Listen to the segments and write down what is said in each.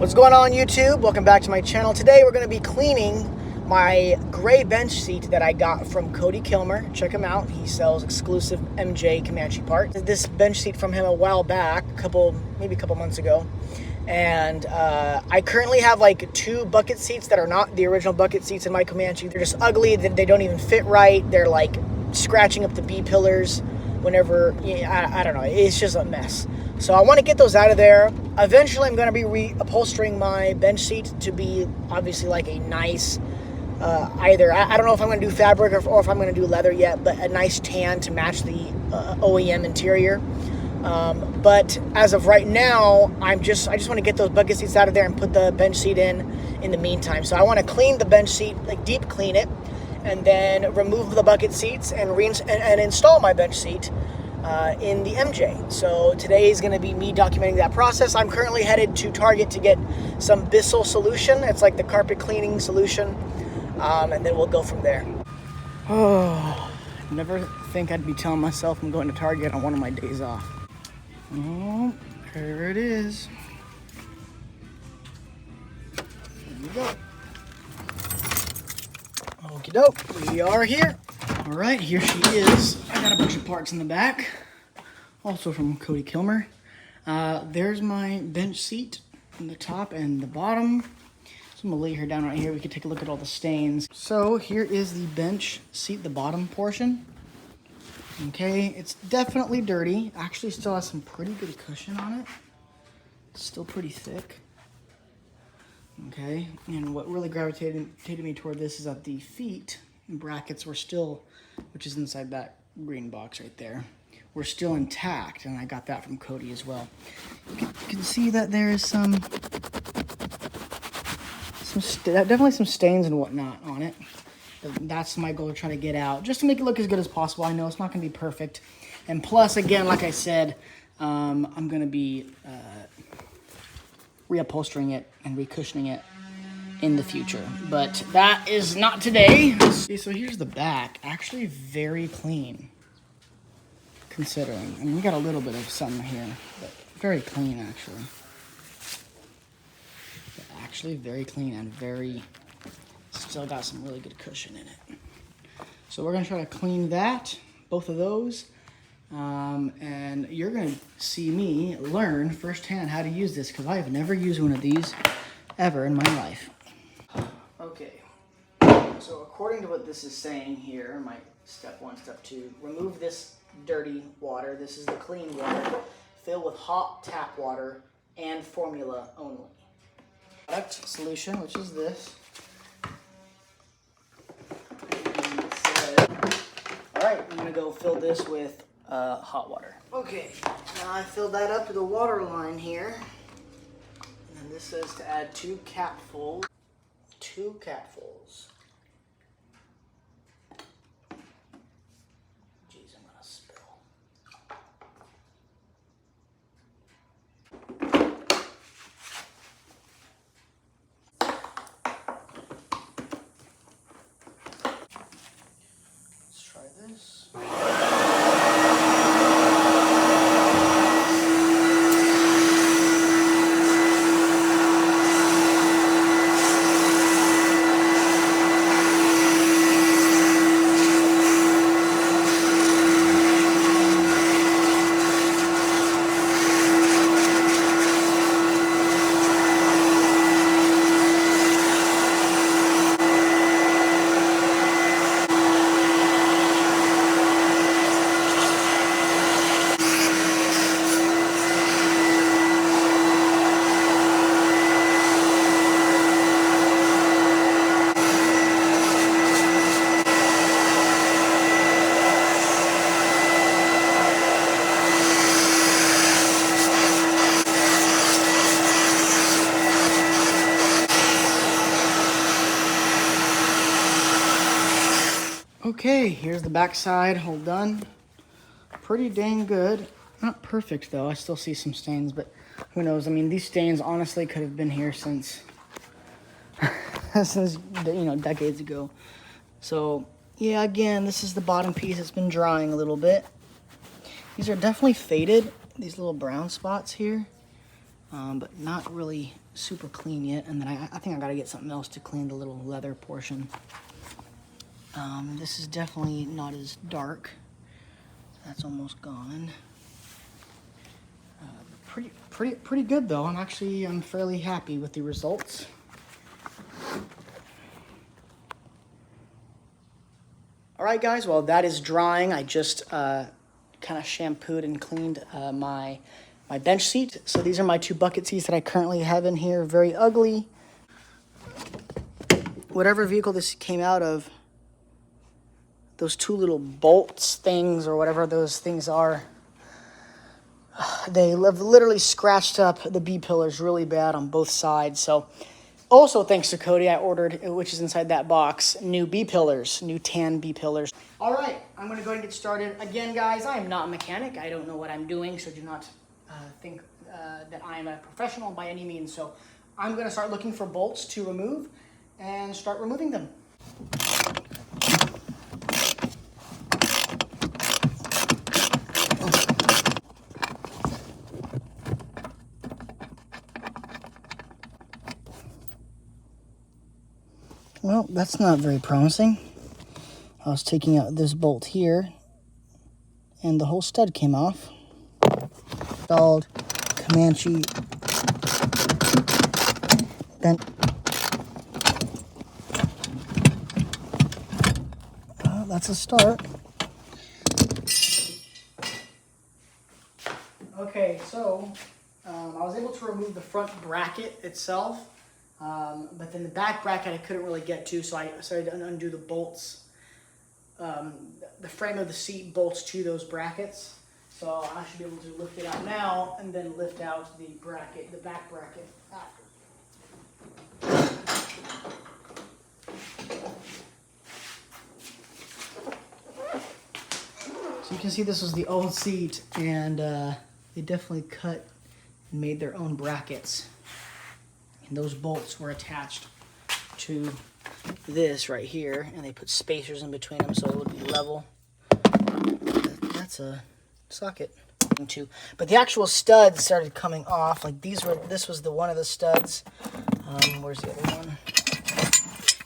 What's going on, YouTube? Welcome back to my channel. Today we're going to be cleaning my gray bench seat that I got from Cody Kilmer. Check him out. He sells exclusive MJ Comanche parts. This bench seat from him a while back, maybe a couple months ago. And I currently have like 2 bucket seats that are not the original bucket seats in my Comanche. They're just ugly. They don't even fit right. They're like scratching up the B-pillars whenever, I don't know. It's just a mess. So I want to get those out of there. Eventually, I'm going to be reupholstering my bench seat to be obviously like a nice, I don't know if I'm going to do fabric or if I'm going to do leather yet, but a nice tan to match the OEM interior. But as of right now, I just want to get those bucket seats out of there and put the bench seat in the meantime. So I want to clean the bench seat, like deep clean it, and then remove the bucket seats and install my bench seat in the MJ. So today is going to be me documenting that process. I'm currently headed to Target to get some Bissell solution. It's like the carpet cleaning solution, and then we'll go from there. Oh, never think I'd be telling myself I'm going to Target on one of my days off. Oh, there it is. There we go. Okie doke, we are here. All right, here she is. I got a bunch of parts in the back, also from Cody Kilmer. There's my bench seat on the top and the bottom. So I'm gonna lay her down right here. We can take a look at all the stains. So here is the bench seat, the bottom portion. Okay, it's definitely dirty. Actually still has some pretty good cushion on it. It's still pretty thick. Okay, and what really gravitated me toward this is that the feet and brackets were still, which is inside that green box right there, were still intact, and I got that from Cody as well. You can see that there is definitely some stains and whatnot on it. That's my goal to try to get out, just to make it look as good as possible. I know it's not going to be perfect, and plus, again, like I said, I'm going to be reupholstering it and recushioning it in the future, but that is not today. Okay, so here's the back. Actually very clean, considering. I mean, we got a little bit of something here, but very clean, actually. But actually very clean and still got some really good cushion in it. So we're gonna try to clean that, both of those, and you're gonna see me learn firsthand how to use this, because I have never used one of these ever in my life. Okay, so according to what this is saying here, my step 1, step 2, remove this dirty water. This is the clean water. Fill with hot tap water and formula only. Product solution, which is this. Alright, I'm going to go fill this with hot water. Okay, now I filled that up to the water line here. And this says to add 2 capfuls. 2 capfuls. Jeez, I'm gonna spill. Let's try this. Okay, here's the back side, all done. Pretty dang good. Not perfect though, I still see some stains, but who knows? I mean, these stains honestly could have been here since, decades ago. So, yeah, again, this is the bottom piece. It's been drying a little bit. These are definitely faded, these little brown spots here. but not really super clean yet, and then I think I gotta get something else to clean the little leather portion. This is definitely not as dark. That's almost gone. Pretty good though. I'm fairly happy with the results. All right, guys. Well, that is drying. I just kind of shampooed and cleaned my bench seat. So these are my 2 bucket seats that I currently have in here. Very ugly. Whatever vehicle this came out of, those 2 little bolts things or whatever those things are, they have literally scratched up the B-pillars really bad on both sides. So also thanks to Cody, I ordered, which is inside that box, new B-pillars, new tan B-pillars. All right, I'm going to go ahead and get started. Again, guys, I am not a mechanic. I don't know what I'm doing, so do not think that I am a professional by any means. So I'm going to start looking for bolts to remove and start removing them. Well, that's not very promising. I was taking out this bolt here, and the whole stud came off. Installed Comanche bent. That's a start. Okay, so I was able to remove the front bracket itself. But then the back bracket I couldn't really get to, so I started to undo the bolts. The frame of the seat bolts to those brackets. So I should be able to lift it out now and then lift out the bracket, the back bracket after. So you can see this was the old seat, and they definitely cut and made their own brackets. And those bolts were attached to this right here, and they put spacers in between them so it would be level. That's a socket too. But the actual studs started coming off. Like this was the one of the studs. Where's the other one?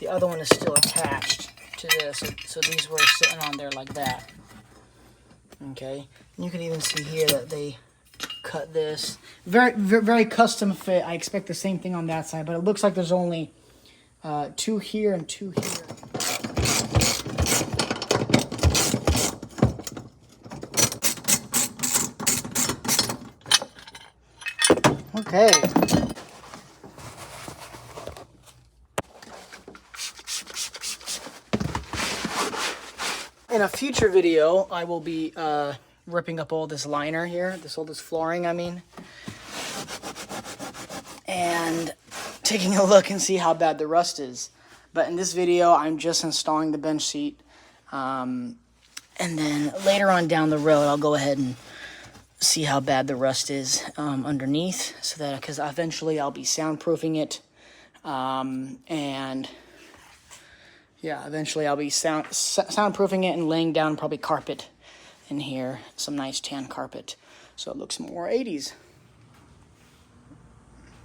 The other one is still attached to this. So these were sitting on there like that. Okay, and you can even see here that they cut this. Very custom fit. I expect the same thing on that side, but it looks like there's only 2 here and 2 here. Okay. In a future video, I will be ripping up all this liner here, all this flooring, I mean, and taking a look and see how bad the rust is. But in this video, I'm just installing the bench seat, and then later on down the road, I'll go ahead and see how bad the rust is underneath, so that because eventually I'll be soundproofing it, and yeah, eventually I'll be soundproofing it and laying down probably carpet in here, some nice tan carpet, so it looks more 80s.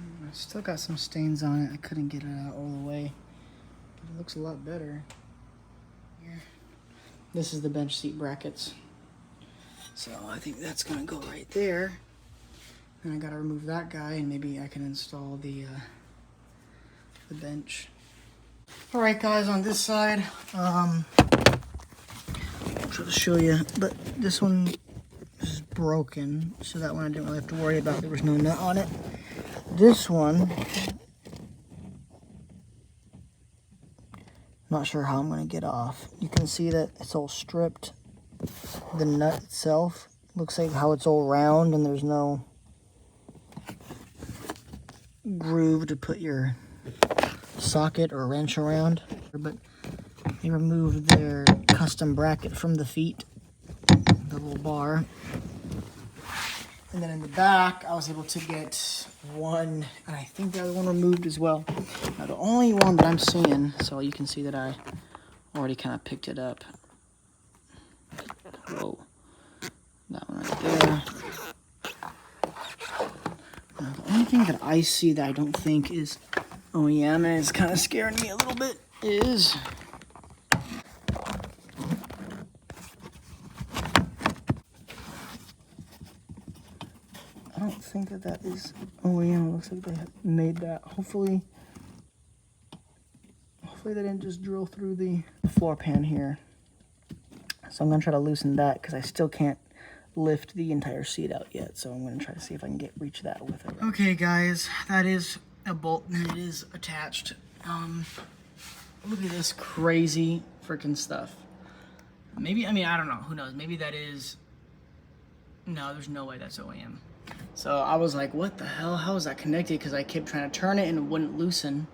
I still got some stains on it. I couldn't get it out all the way, but it looks a lot better. Here. This is the bench seat brackets, so I think that's gonna go right there. And I gotta remove that guy, and maybe I can install the bench. All right, guys, on this side, I'll try to show you, but this one is broken, so that one I didn't really have to worry about. There was no nut on it. This one, not sure how I'm going to get off. You can see that it's all stripped. The nut itself looks like how it's all round, and there's no groove to put your socket or wrench around. But they removed their custom bracket from the feet, the little bar. And then in the back, I was able to get one, and I think the other one removed as well. Now the only one that I'm seeing, so you can see that I already kind of picked it up. Whoa, that one right there. The only thing that I see that I don't think is OEM and it's kind of scaring me a little bit is I don't think that is OEM. It looks like they made that. Hopefully they didn't just drill through the floor pan here. So I'm gonna try to loosen that because I still can't lift the entire seat out yet. So I'm gonna try to see if I can reach that with it. Okay guys, that is a bolt and it is attached. Look at this crazy freaking stuff. Maybe, I mean, I don't know, who knows? Maybe that is, no, there's no way that's OEM. So I was like, what the hell? How is that connected? Because I kept trying to turn it and it wouldn't loosen.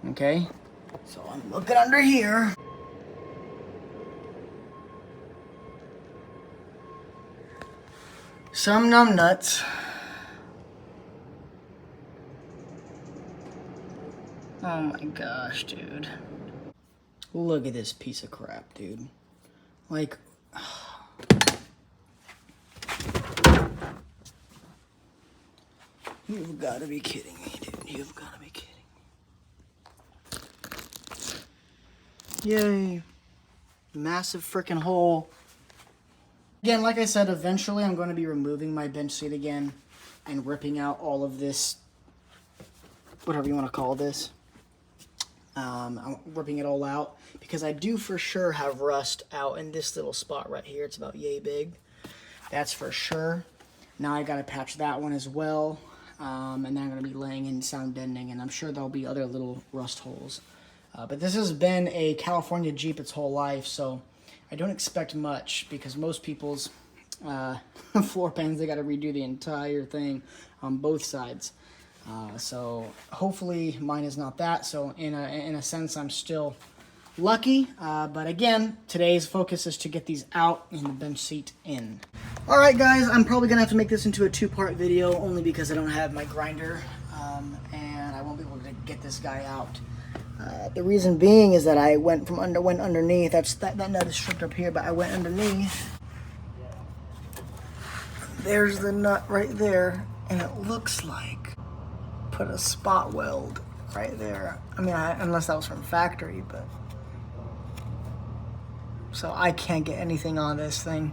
Okay, so I'm looking under here. Some numb nuts. Oh my gosh, dude. Look at this piece of crap, dude. Like, you've got to be kidding me, dude. You've got to be kidding me. Yay. Massive freaking hole. Again, like I said, eventually I'm going to be removing my bench seat again and ripping out all of this, whatever you want to call this. I'm ripping it all out because I do for sure have rust out in this little spot right here. It's about yay big. That's for sure. Now I got to patch that one as well. And then I'm going to be laying in sound deadening, and I'm sure there'll be other little rust holes. But this has been a California Jeep its whole life, so I don't expect much because most people's floor pans, they got to redo the entire thing on both sides. So hopefully mine is not that. So in a sense, I'm still lucky. But again, today's focus is to get these out and the bench seat in. All right, guys, I'm probably going to have to make this into a two-part video only because I don't have my grinder and I won't be able to get this guy out. The reason being is that I went underneath. That nut is stripped up here, but I went underneath. There's the nut right there, and it looks like put a spot weld right there. I mean, unless that was from factory, but so I can't get anything on this thing.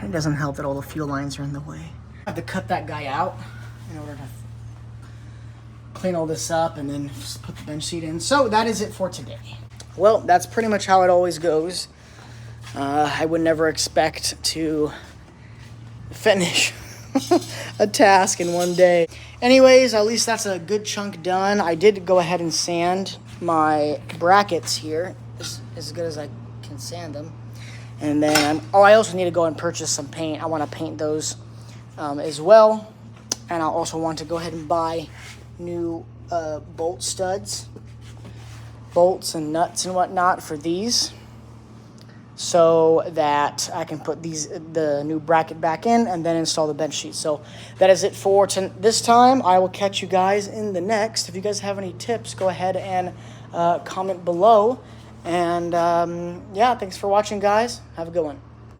It doesn't help that all the fuel lines are in the way. I have to cut that guy out in order to clean all this up and then just put the bench seat in. So that is it for today. Well, that's pretty much how it always goes. I would never expect to finish a task in one day. Anyways, at least that's a good chunk done. I did go ahead and sand my brackets here as good as I can sand them. And then, I also need to go and purchase some paint. I want to paint those as well. And I also want to go ahead and buy new bolt studs, bolts and nuts and whatnot for these, so that I can put the new bracket back in and then install the bench sheet. So that is it for this time. I will catch you guys in the next. If you guys have any tips, go ahead and comment below. And yeah, thanks for watching, guys. Have a good one.